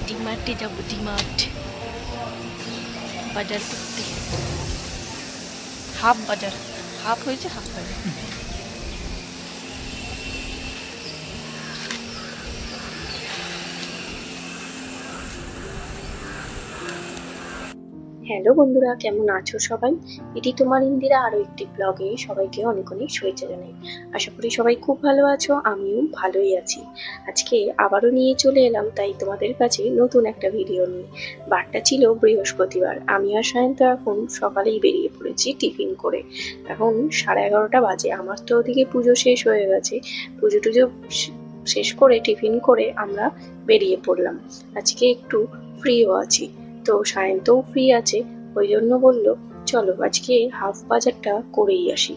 ডিমার্টে যাবো, ডিমার্ট বাজার করতে। হাফ বাজার, হাফ হয়েছে, হাফ বাজার। হ্যালো বন্ধুরা, কেমন আছো সবাই? এটি তোমার ইন্দিরা আরও একটি ব্লগে সবাইকে অনেক অনেক শুভেচ্ছা জানাই। আশা করি সবাই খুব ভালো আছো, আমিও ভালোই আছি। আজকে আবারও নিয়ে চলে এলাম তাই তোমাদের কাছে নতুন একটা ভিডিও নিয়ে। বারটা ছিল বৃহস্পতিবার, আমি আর সায়ন্ত এখন সকালেই বেরিয়ে পড়েছি টিফিন করে। এখন 11:30 বাজে। আমার তো ওদিকে পুজো শেষ হয়ে গেছে, পুজো টুজো শেষ করে টিফিন করে আমরা বেরিয়ে পড়লাম। আজকে একটু ফ্রিও আছি, তো সায়ন্তও ফ্রি আছে, ওই জন্য বললো চলো আজকে হাফ বাজারটা করেই আসি।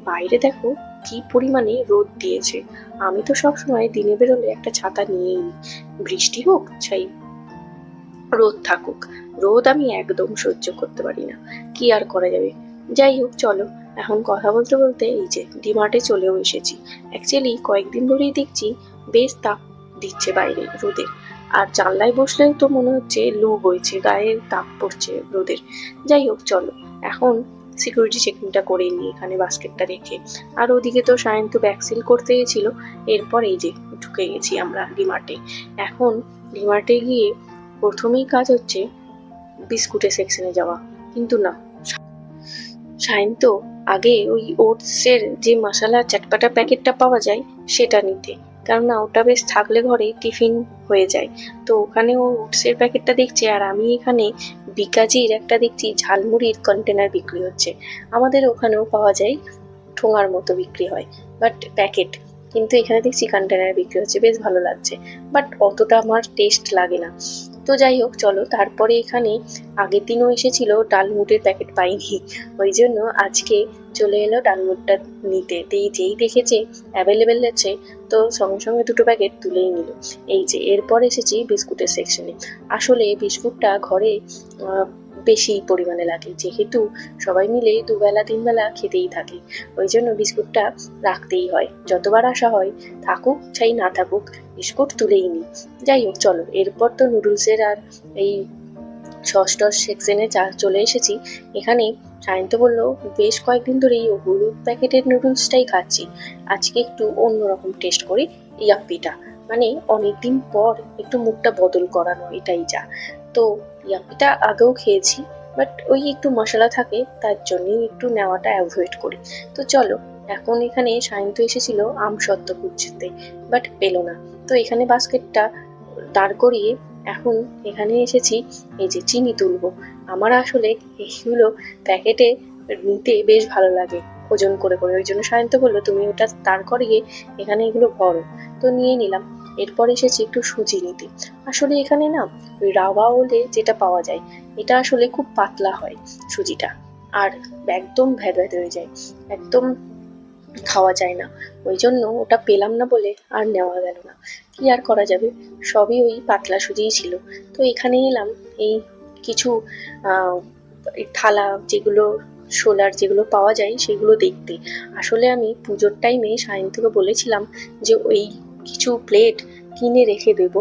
বাইরে দেখো কি পরিমাণে রোদ দিয়েছে। আমি তো সবসময় দিনে বেরোলে একটা ছাতা নিয়েই নিই, বৃষ্টি হোক চাই রোদ থাকুক, রোদ আমি একদম সহ্য করতে পারি না, কি আর করা যাবে। যাই হোক চলো, এখন কথা বলতে বলতে এই যে ডিমার্টে চলেও এসেছি। অ্যাকচুয়ালি কয়েকদিন ধরেই দেখছি বেশ তাপ দিচ্ছে বাইরে রোদের, আর জানলায় বসলেও তো মনে হচ্ছে লু বইছে, গায়ে তাপ পড়ছে রোদের। যাই হোক চলো, এখন সিকিউরিটি চেকিংটা করে নিই এখানে বাস্কেটটা রেখে। আর ওদিকে তো সায়ন্ত ব্যাকসিল করতে গেছিল, এরপর এই যে ঢুকে গেছি আমরা ডিমার্টে। এখন ডিমার্টে গিয়ে প্রথমেই কাজ হচ্ছে বিস্কুটের সেকশনে যাওয়া, কিন্তু না, সায়ন্ত আগে ওই ওটসের যে মশলা চটপাটা প্যাকেটটা পাওয়া যায় সেটা নিতে, কেননা ওটা বেশ থাকলে ঘরে টিফিন হয়ে যায়। তো ওখানে ও ওটসের প্যাকেটটা দেখছে, আর আমি এখানে বিকাজির একটা দেখছি ঝালমুড়ির কন্টেনার বিক্রি হচ্ছে। আমাদের ওখানেও পাওয়া যায়, ঠোঙার মতো বিক্রি হয় বাট প্যাকেট, কিন্তু এখানে দেখছি কন্টেনার বিক্রি হচ্ছে, বেশ ভালো লাগছে, বাট অতটা আমার টেস্ট লাগে না। তো যাই হোক চলো, তারপরে এখানে আগের দিনও এসেছিল ডালমুটের প্যাকেট পাইনি, ওই জন্য আজকে চলে এলো ডালমুটটা নিতে। যেই দেখেছে অ্যাভেলেবেল আছে, তো সঙ্গে সঙ্গে দুটো প্যাকেট তুলেই নিল। এই যে এরপর এসেছি বিস্কুটের সেকশনে। আসলে বিস্কুটটা ঘরে বেশি পরিমাণে লাগে, যেহেতু সবাই মিলে দুবেলা তিনবেলা খেতেই থাকে, ওই জন্য বিস্কুটটা রাখতেই হয়। যতবার আসা হয়, থাকুক চাই না থাকুক, বিস্কুট তুলেই নিই। যাই হোক চলো, এরপর তো নুডলসের আর এই সস টস সেকশনে চলে এসেছি। এখানে সায়ন্ত বললো বেশ কয়েকদিন ধরেই ও হলুদ প্যাকেটের নুডলসটাই খাচ্ছি, আজকে একটু অন্যরকম টেস্ট করি ইয়াপ্পিটা, মানে অনেকদিন পর একটু মুখটা বদল করানো, এটাই যা। তো ইয়াপ্পিটা আগেও খেয়েছি, বাট ওই একটু মশলা থাকে, তার জন্যই একটু নেওয়াটা অ্যাভয়েড করি। তো চলো, এখন এখানে সায়ন্ত এসেছিল আমসত্ত্ব খুঁজতে, বাট পেলো না। তো এখানে বাস্কেটটা দাঁড় করিয়ে এখন এখানে এসেছি এই যে চিনি তুলবো। আমার আসলে এইগুলো প্যাকেটে নিতে বেশ ভালো লাগে ওজন করে করে, ওই জন্য সায়ন্ত বললো তুমি ওটা দাঁড় করিয়ে এখানে এগুলো ভরো। তো নিয়ে নিলাম। এরপর এসেছি একটু সুজি নিতে। আসলে এখানে না ওই রাওয়া ওলে যেটা পাওয়া যায়, এটা আসলে খুব পাতলা হয় সুজিটা, আর একদম ভ্যাদ হয়ে যায়, একদম খাওয়া যায় না। ওই জন্য ওটা পেলাম না বলে আর নেওয়া গেল না, কি আর করা যাবে, সবই ওই পাতলা সুজিই ছিল। তো এখানে এলাম এই কিছু এই থালা যেগুলো শোলার যেগুলো পাওয়া যায় সেগুলো দেখতে। আসলে আমি পুজোর টাইমে সায়ন্তকে বলেছিলাম যে ওই কিছু প্লেট কিনে রেখে দেব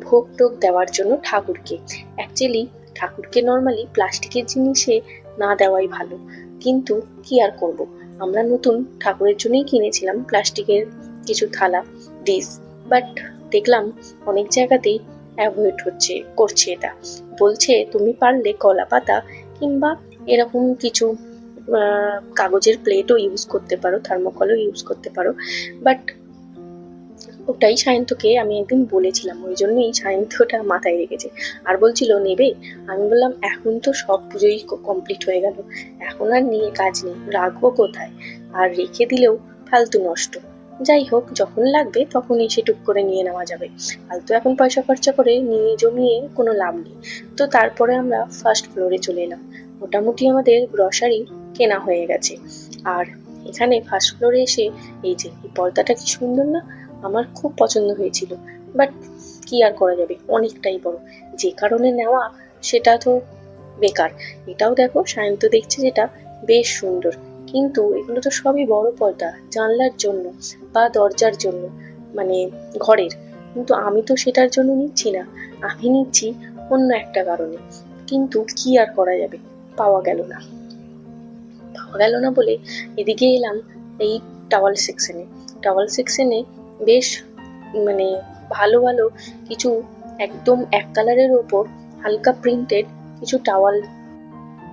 ভোগ টোগ দেওয়ার জন্য ঠাকুরকে। অ্যাকচুয়ালি ঠাকুরকে নর্মালি প্লাস্টিকের জিনিসে না দেওয়াই ভালো, কিন্তু কি আর করব, আমরা নতুন ঠাকুরের জন্যই কিনেছিলাম প্লাস্টিকের কিছু থালা ডিশ, বাট দেখলাম অনেক জায়গাতেই অ্যাভয়েড করছে এটা। বলছে তুমি পারলে কলা পাতা কিংবা এরকম কিছু কাগজের প্লেটও ইউজ করতে পারো, থার্মোকলও ইউজ করতে পারো, বাট ওটাই সায়ন্তকে আমি একদিন বলেছিলাম, ওই জন্যই সায়ন্তটা মাথায় রেখেছে। আর বলছিল নেবে, আমি বললাম এখন তো সব পুজোই কমপ্লিট হয়ে গেল, এখন আর নিয়ে কাজ নেই, রাখবো কোথায়, আর রেখে দিলেও ফালতু নষ্ট। যাই হোক, যখন লাগবে তখন এসে টুক করে নিয়ে নেওয়া যাবে, ফালতু এখন পয়সা খরচা করে নিয়ে জমিয়ে কোনো লাভ নেই। তো তারপরে আমরা ফার্স্ট ফ্লোরে চলে এলাম। মোটামুটি আমাদের গ্রসারি কেনা হয়ে গেছে। আর এখানে ফার্স্ট ফ্লোরে এসে এই যে এই পর্দাটা কি সুন্দর না, আমার খুব পছন্দ হয়েছিল, বাট কি আর করা যাবে, অনেকটাই বড়, যে কারণে নেওয়া সেটা তো বেকার। এটাও দেখো সায়ন্ত দেখছে যেটা বেশ সুন্দর, কিন্তু এগুলো তো সবই বড় পর্দা, জানলার জন্য বা দরজার জন্য, মানে ঘরের। কিন্তু আমি তো সেটার জন্য নিচ্ছি না, আমি নিচ্ছি অন্য একটা কারণে। কিন্তু কি আর করা যাবে, পাওয়া গেল না। পাওয়া গেল না বলে এদিকে এলাম এই টাওয়াল সেকশনে। টাওয়াল সেকশনে বেশ মানে ভালো ভালো কিছু একদম এক কালারের ওপর হালকা প্রিন্টেড কিছু টাওয়াল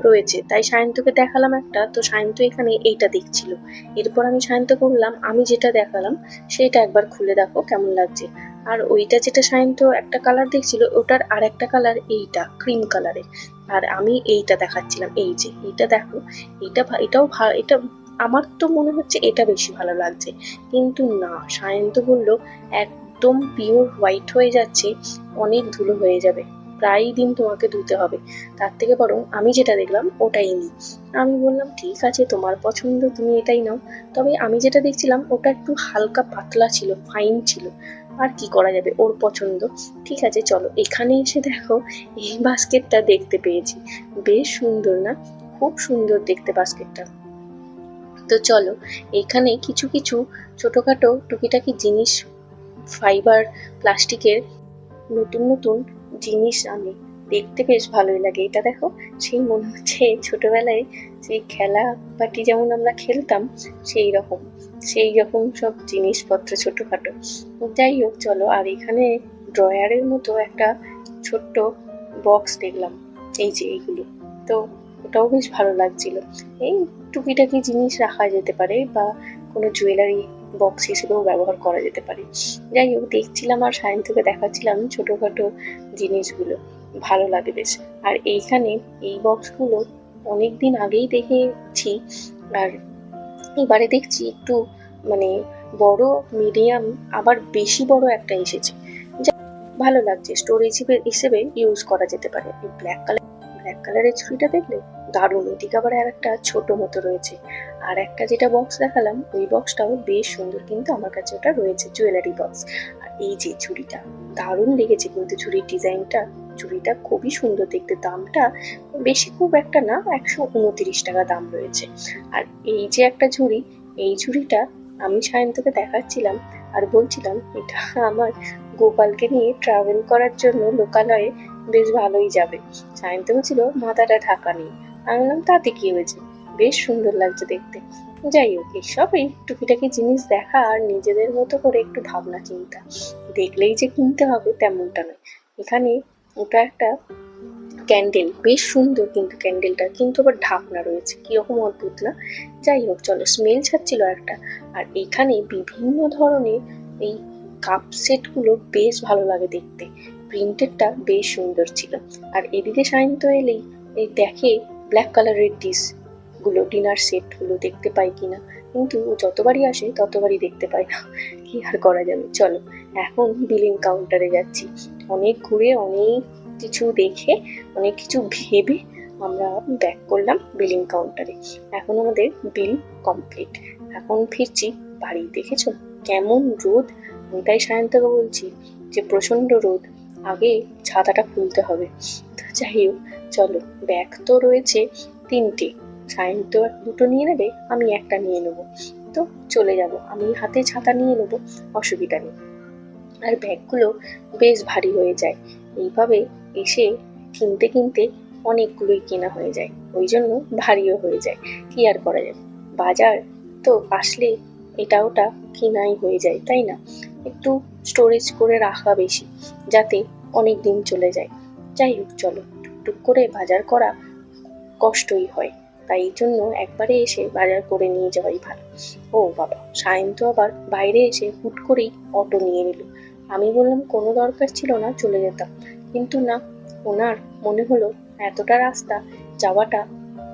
রয়েছে। তাই সায়ন্তকে দেখালাম একটা, তো সায়ন্ত এখানে এইটা দেখছিল। এরপর আমি সায়ন্তকে বললাম, আমি যেটা দেখালাম সেটা একবার খুলে দেখো কেমন লাগছে। আর ওইটা যেটা সায়ন্ত একটা কালার দেখছিল, ওটার আর একটা কালার এইটা ক্রিম কালারের। আর আমি এইটা দেখাচ্ছিলাম, এই যে এইটা দেখো, এটাও এটা আমার তো মনে হচ্ছে এটা বেশি ভালো লাগছে। কিন্তু না, সায়ন্ত বললো একদম পিওর হোয়াইট হয়ে যাচ্ছে, অনেক ধুলো হয়ে যাবে, প্রায় দিন তোমাকে ধুতে হবে, তার থেকে বরং আমি যেটা দেখলাম ওটাই নিই। আমি বললাম ঠিক আছে, তোমার পছন্দ, তুমি এটাই নাও। তবে আমি যেটা দেখছিলাম ওটা একটু হালকা পাতলা ছিল, ফাইন ছিল। আর কি করা যাবে, ওর পছন্দ। ঠিক আছে চলো, এখানে এসে দেখো এই বাস্কেটটা দেখতে পেয়েছি। বেশ সুন্দর না? খুব সুন্দর দেখতে বাস্কেটটা। তো চলো, এখানে কিছু কিছু ছোটখাটো টুকিটাকি জিনিস, ফাইবার, প্লাস্টিকের নতুন নতুন জিনিস আনে, দেখতে বেশ ভালোই লাগে। এটা দেখো, সেই মনে হচ্ছে ছোটবেলায় সেই খেলা বাটি যেমন আমরা খেলতাম সেই রকম সব জিনিসপত্র ছোটখাটো। যাই হোক চলো, আর এখানে ড্রয়ারের মতো একটা ছোট্ট বক্স দেখলাম, এই যে এইগুলো, তো ওটাও বেশ ভালো লাগছিল। এই টুকিটাকি জিনিস রাখা যেতে পারে বা কোনো জুয়েলারি বক্স হিসেবেও ব্যবহার করা যেতে পারে। যাই হোক দেখছিলাম আর সায়ন্তকে দেখাচ্ছিলাম ছোটখাটো জিনিসগুলো, ভালো লাগে বেশ। আর এইখানে এই বক্সগুলো অনেকদিন আগেই দেখেছি, আর এবারে দেখছি একটু মানে বড়, মিডিয়াম, আবার বেশি বড় একটা এসেছে, যা ভালো লাগছে, স্টোরেজ হিসেবে ইউজ করা যেতে পারে। এই ব্ল্যাক কালারের ছুরিটা দেখলে দারুণ, এদিকে আবার আর একটা ছোট মতো রয়েছে। আর একটা যেটা বক্স দেখালাম ওই বক্সটাও বেশ সুন্দর, কিন্তু আমার কাছে ওটা রয়েছে জুয়েলারি বক্স। আর এই যে ছুরিটা দারুণ লেগেছে, কিন্তু ছুরির ডিজাইনটা, ছুরিটা খুবই সুন্দর দেখতে। দামটা বেশি খুব একটা না, 129 টাকা দাম রয়েছে। আর এই যে একটা ঝুড়ি, এই ঝুড়িটা আমি সায়ন্তকে দেখাচ্ছিলাম আর বলছিলাম এটা আমার গোপালকে নিয়ে ট্রাভেল করার জন্য লোকালয়ে বেশ ভালোই যাবে। সায়ন্ত ছিল মাথাটা ঢাকা নেই, আমি বললাম তাতে কি হয়েছে, বেশ সুন্দর লাগছে দেখতে। যাই হোক, এসব এই টুকিটাকি জিনিস দেখা আর নিজেদের মতো করে একটু ভাবনা চিন্তা, দেখলেই যে কিনতে হবে তেমনটা নয়। এখানে ওটা একটা ক্যান্ডেল, বেশ সুন্দর, কিন্তু ক্যান্ডেলটা কিন্তু আবার ঢাকনা রয়েছে, কিরকম অদ্ভুত না? যাই হোক চলো, স্মেল ছাড়ছিল একটা। আর এখানে বিভিন্ন ধরনের এই কাপ সেটগুলো বেশ ভালো লাগে দেখতে, প্রিন্টেডটা বেশ সুন্দর ছিল। আর এদিকে সায়ন্ত এলেই এই দেখে ব্ল্যাক কালারের গুলো, ডিনার সেট গুলো দেখতে পাই কিনা, কিন্তু ও যতবারই আসে ততবারই দেখতে পাই না, কি আর করা যাবে। চলো এখন বিলিং কাউন্টারে যাচ্ছি। অনেক ঘুরে, অনেক কিছু দেখে, অনেক কিছু ভেবে আমরা ব্যাক করলাম বিলিং কাউন্টারে। এখন আমাদের বিল কমপ্লিট, এখন ফিরছি বাড়ি। দেখেছো কেমন রোদ, আমি তাই সায়ন্তকে বলছি যে প্রচন্ড রোদ, আগে ছাতাটা খুলতে হবে। তো যাই হোক চলো, ব্যাগ তো রয়েছে 3টে, সায়ন্ত দুটো নিয়ে নেবে, আমি একটা নিয়ে নেবো। তো চলে যাব, আমি হাতে ছাতা নিয়ে নেবো, অসুবিধা নেই। আর ব্যাগগুলো বেশ ভারী হয়ে যায়, এইভাবে এসে কিনতে কিনতে অনেকগুলোই কেনা হয়ে যায়, ওই জন্য ভারীও হয়ে যায়। কি আর করা যাবে, বাজার তো আসলে এটা ওটা কেনাই হয়ে যায়, তাই না? একটু স্টোরেজ করে রাখা বেশি, যাতে অনেক দিন চলে যায়। যাই হোক চলো, টুকটুক করে বাজার করা কষ্টই হয়, তাই জন্য একবারে এসে বাজার করে নিয়ে যাওয়াই ভালো। ও বাবা, সায়ন্ত আবার বাইরে এসে হুট করেই অটো নিয়ে নিল। আমি বললাম কোনো দরকার ছিল না, চলে যেতাম, কিন্তু না, ওনার মনে হলো এতটা রাস্তা যাওয়াটা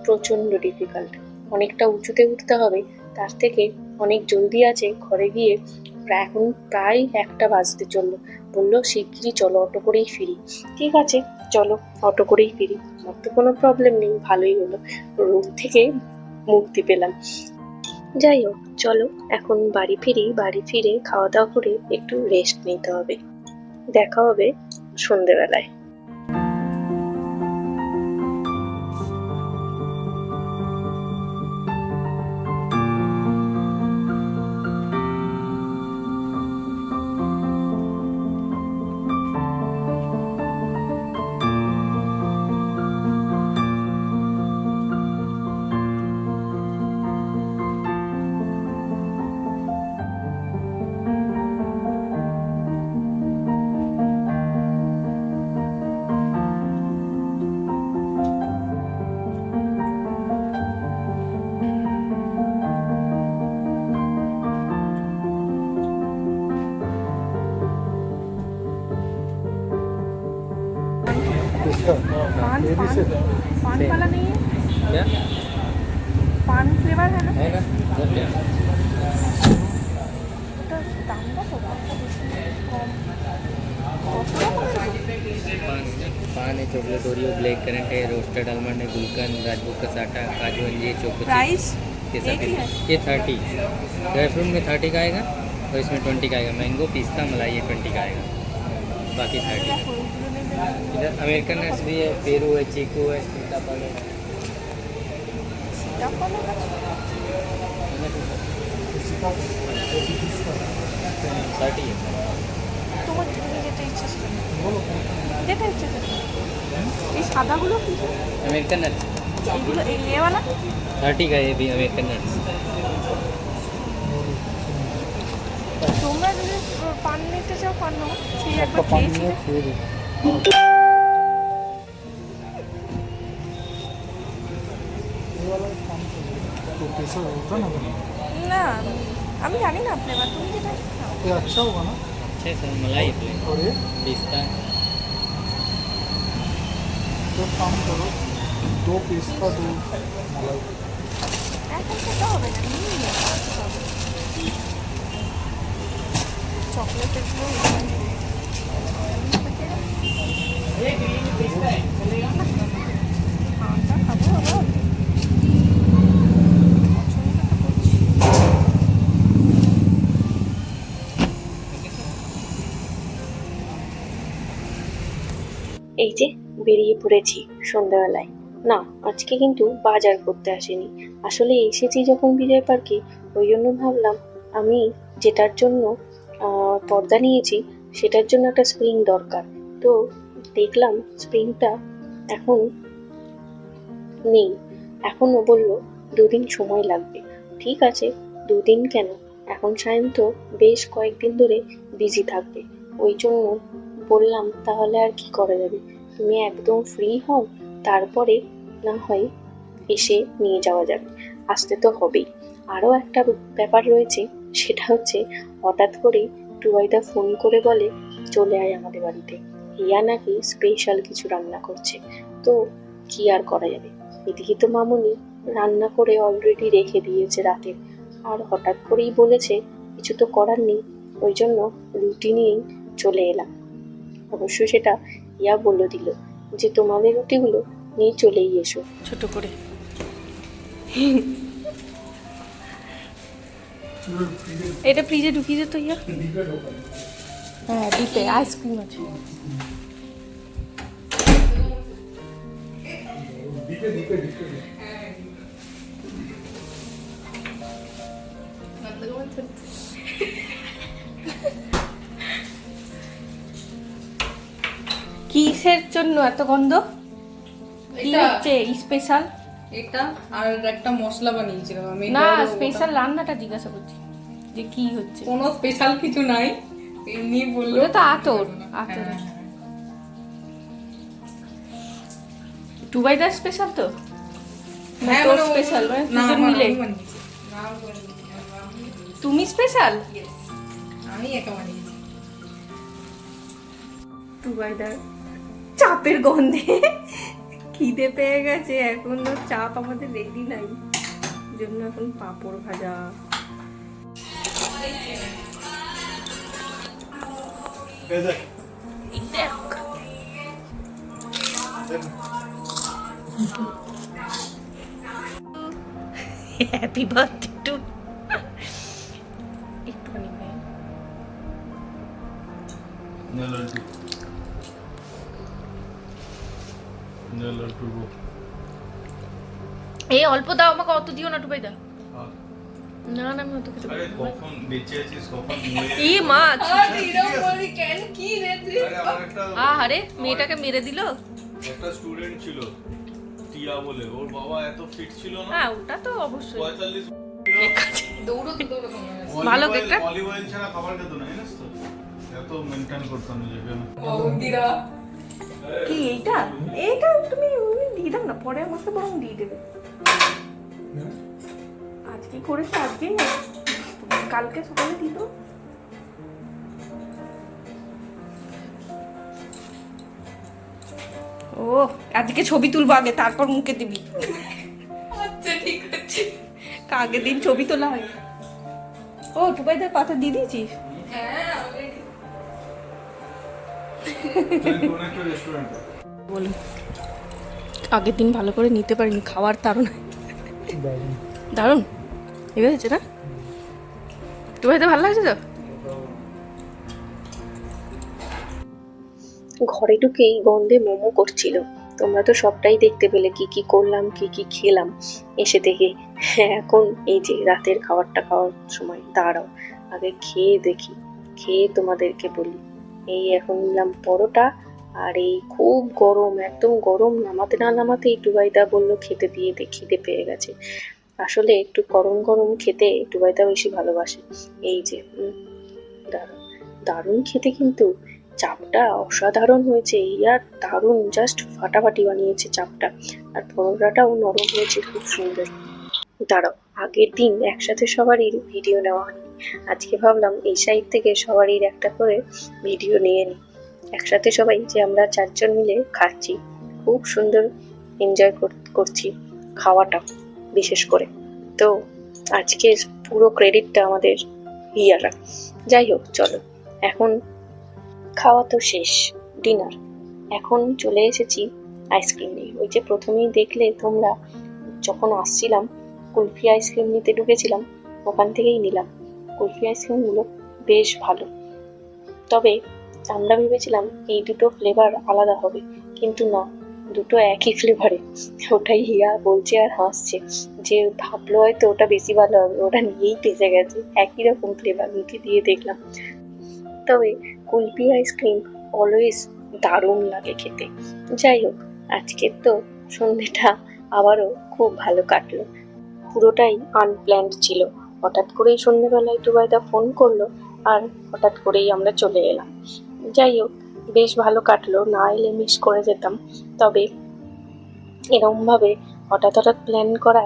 প্রচন্ড ডিফিকাল্ট, অনেকটা উঁচুতে উঠতে হবে, তার থেকে অনেক জলদি আছে ঘরে গিয়ে। এখন প্রায় 1টা বাজতে চললো, বললো শিগগিরই চলো, অটো করেই ফিরি। ঠিক আছে চলো, অটো করেই ফিরি, আমার তো কোনো প্রবলেম নেই, ভালোই হলো, রোদ থেকে মুক্তি পেলাম। যাই হোক চলো, এখন বাড়ি ফিরি, বাড়ি ফিরে খাওয়া দাওয়া করে একটু রেস্ট নিতে হবে। দেখা হবে সন্ধেবেলায়। अच्छा पान ये भी पान से पान वाला नहीं है, क्या पान फ्लेवर है ना? है ना सब क्या ওটা দামটা তো কম, কত রকমের पान पान है, चॉकलेट ओरियो, ब्लैक करंट है, रोस्टेड आलमंड है, गुलकंद, राजभोग का साटा, काजू अंजीर, चोको चिप्स, प्राइस ये सब एक ही है? ये 30 ड्राई फ्रूट में 30 का आएगा और इसमें 20 का आएगा। मैंगो पिस्ता मलाई ये 20 का आएगा, बाकी 30 है। ওইগুলো নেবে। इधर अमेरिकन नट्स भी है, पेरू है, चीकू है, सीताफल है। সীতাফলও আছে? 30 है। তোমার তুমি যেটা ইচ্ছা ছিল, যেটা ইচ্ছা ছিল। এই সাদাগুলো কি? अमेरिकन नट्स এইগুলো এই এওয়ালা 30 का ये भी अमेरिकन नट्स। তোমরা যদি পান নিতে চাও পান নাও, সেই आपका একবার पानी খেয়েছিলে। में खेल ये वाला काम तो कैसा होता ना না আমি জানি না ফ্লেভার, তুমি যেটা খাও। ये अच्छा होगा ना अच्छे से मलाई है, और ये पिस्ता है। तो काम करो 2 पिस्ता 2 मलाई এখন খেতে হবে না, নিয়ে নিয়ে চকলেটের খাওয়াটা খাবো আবার। পছন্দ তো করছি। এই যে বেরিয়ে পড়েছি সন্ধ্যাবেলায়। না, আজকে কিন্তু বাজার করতে আসিনি, আসলে এসেছি যখন বিজয় পার্কে, ওই জন্য ভাবলাম আমি যেটার জন্য পর্দা নিয়েছি সেটার জন্য একটা স্প্রিং দরকার। তো দেখলাম স্প্রিংটা এখন নেই, এখনও বলল 2 দিন সময় লাগবে। ঠিক আছে, 2 দিন কেন, এখন সায়ন্ত বেশ কয়েকদিন ধরে বিজি থাকবে, ওই জন্য বললাম তাহলে আর কি করা যাবে, তুমি একদম ফ্রি হও, তারপরে না হয় এসে নিয়ে যাওয়া যাবে, আসতে তো হবেই। আরও একটা ব্যাপার রয়েছে, সেটা হচ্ছে হঠাৎ করে টুবাইদা ফোন করে বলে চলে আয় আমাদের বাড়িতে, হিয়া নাকি স্পেশাল কিছু রান্না করছে। তো কি আর করা যাবে, এদিকে তো মামুনি রান্না করে অলরেডি রেখে দিয়েছে রাতে, আর হঠাৎ করেই বলেছে কিছু তো করার নেই, ওই জন্য রুটি নিয়েই চলে এলাম। অবশ্য সেটা ইয়া বলে দিল যে তোমাদের রুটিগুলো নিয়ে চলেই এসো। ছোট করে এটা ফ্রিজে ঢুকিয়ে দে তো ইয়া। হ্যাঁ ডিপে আইসক্রিম আছে। কিসের জন্য এত গন্ধ? কি এটা- হচ্ছে স্পেশাল? এটা আর একটা মশলা বানিয়েছিলাম আমি। না বড় স্পেশাল রান্নাটা জিজ্ঞাসা করছি যে কি হচ্ছে। কোনো স্পেশাল কিছু নাই, এমনি বললো। ওটা তো আতর, আতর। হ্যাঁ, টুবাইদার স্পেশাল তো? হ্যাঁ, তোর মানে ও- স্পেশাল মানে না, দুজন আমার মিলে? আমি বানিয়েছি। না, আমি বানিয়েছি। তুমি স্পেশাল? Yes, আমি একা বানিয়েছি। টুবাইদার চাপের গন্ধে খিদে পেয়ে গেছে, এখনো চাপ আমাদের রেডি নাই, জন্য এখন পাঁপড় ভাজা। Happy birthday to. একটুখানি খাই। এই অল্প দাও, আমাকে অত দিও না টুবাইদা। না না আমি অত খেতে আরে পারবো না। কখন বেঁচে আছিস কখন মরে এই মাছ, আরে এরকম বলি কেন, কি রে তুই? আরে আমার একটা আরে মেয়েটাকে মেরে দিল। একটা স্টুডেন্ট ছিল টিয়া বলে, ওর বাবা এত ফিট ছিল না, হ্যাঁ ওটা তো অবশ্যই 45 দৌড়তে দৌড়তে কমে গেছে। ভালো কেকটা? অলিভ অয়েল ছাড়া খাবার খেত না, জানিস তো, এত মেনটেন করতাম নিজেকে না। বৌদিরা কি এইটা? এইটা তুমি দিয়ে দাও না, পরে আমাকে বরং দিয়ে দেবে। আজকে করেছে, আজকেই না, কালকে সকালে দিত। ও আজকে ছবি তুলবো আগে, তারপর মুখে দিবি। আচ্ছা ঠিক আছে। আগের দিন ছবি তোলা হয়। ও টুবাইদার কথা দিয়ে দিয়েছিস? হ্যাঁ already। কোন একটা রেস্টুরেন্টে বলুন আগের দিন ভালো করে নিতে পারিনি, খাওয়ার দারুণ দারুণ। দারুণ এবার হয়েছে না? টুবাইদা ভালো লাগছে তো? ঘরে ঢুকেই গন্ধে মোমো করছিল। তোমরা তো সবটাই দেখতে পেলে কি কি করলাম, কি কি খেলাম এসে থেকে। এখন এই যে রাতের খাবারটা খাওয়ার সময়, দাঁড়াও আগে খেয়ে দেখি, খেয়ে তোমাদেরকে বলি। এই এখন নিলাম পরোটা, আর এই খুব গরম, একদম গরম, নামাতে না নামাতেই টুবাইদা বললো খেতে দিয়ে দে, খিদে পেয়ে গেছে। আসলে একটু গরম গরম খেতে টুবাইদা বেশি ভালোবাসে। এই যে দারুণ দারুণ খেতে, কিন্তু চাপটা অসাধারণ হয়েছে। ইয়ার দারুণ, জাস্ট ফাটাফাটি বানিয়েছে চাপটা, আর পরোটাটাও নরম হয়েছে, খুব সুন্দর। দাঁড়াও, আগের দিন একসাথে সবারই ভিডিও নেওয়া হয়নি, আজকে ভাবলাম এই সাইড থেকে সবারই একটা করে ভিডিও নিয়ে নিই। একসাথে সবাই যে আমরা 4 জন মিলে খাচ্ছি, খুব সুন্দর এনজয় করছি খাওয়াটা বিশেষ করে। তো আজকে পুরো ক্রেডিটটা আমাদের হিয়ারা। যাই হোক, চলো এখন খাওয়া তো শেষ, ডিনার। এখন চলে এসেছি আইসক্রিম নিয়ে। ওই যে প্রথমেই দেখলে তোমরা, যখন আসছিলাম কুলফি আইসক্রিম নিতে ঢুকেছিলাম, ওখান থেকেই নিলাম। কুলফি আইসক্রিমগুলো বেশ ভালো, তবে আমরা ভেবেছিলাম এই দুটো ফ্লেভার আলাদা হবে, কিন্তু না, দুটো একই ফ্লেভারে। ওটাই হিয়া বলছে আর হাসছে যে ভাবলো হয়তো ওটা বেশি ভালো হবে, ওটা নিয়েই পেঁচে গেছে। একই রকম ফ্লেভার, মুখে দিয়ে দেখলাম। তবে কুলফি আইসক্রিম অলওয়েজ দারুণ লাগে খেতে। যাই হোক, আজকের তো সন্ধ্যেটা আবারও খুব ভালো কাটলো। পুরোটাই আনপ্ল্যান্ড ছিল। হঠাৎ করেই সন্ধ্যেবেলায় টুবাইদা ফোন করলো, আর হঠাৎ করেই আমরা চলে এলাম। যাই হোক, বেশ ভালো কাটলো, না এলে মিস করে যেতাম। তবে এরমভাবে হঠাৎ হঠাৎ প্ল্যান করা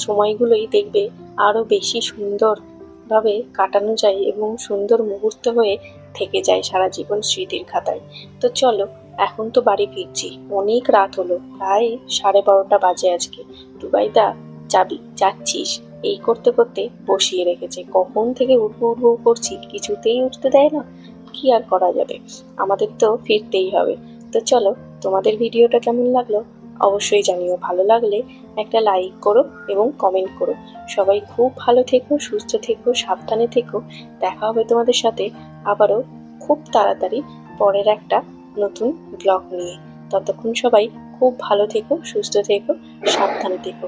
সময়গুলোই দেখবে আরো বেশি সুন্দরভাবে কাটানো যায় এবং সুন্দর মুহূর্ত হয়ে থেকে যায় সারা জীবন স্মৃতির খাতায়। তো চলো, এখন তো বাড়ি ফিরছি, অনেক রাত হলো, প্রায় 12:30 বাজে আজকে। টুবাইদা যাচ্ছিস এই করতে করতে বসিয়ে রেখেছে। কখন থেকে উঠবো উঠবো করছি, কিছুতেই উঠতে দেয় না। কি আর করা যাবে, আমাদের তো ফিরতেই হবে। তো চলো, তোমাদের ভিডিওটা কেমন লাগলো অবশ্যই জানিও। ভালো লাগলে একটা লাইক করো এবং কমেন্ট করো। সবাই খুব ভালো থেকো, সুস্থ থেকো, সাবধানে থেকো। দেখা হবে তোমাদের সাথে আবারও খুব তাড়াতাড়ি পরের একটা নতুন ব্লগ নিয়ে। ততক্ষণ সবাই খুব ভালো থেকো, সুস্থ থেকো, সাবধানে থেকো।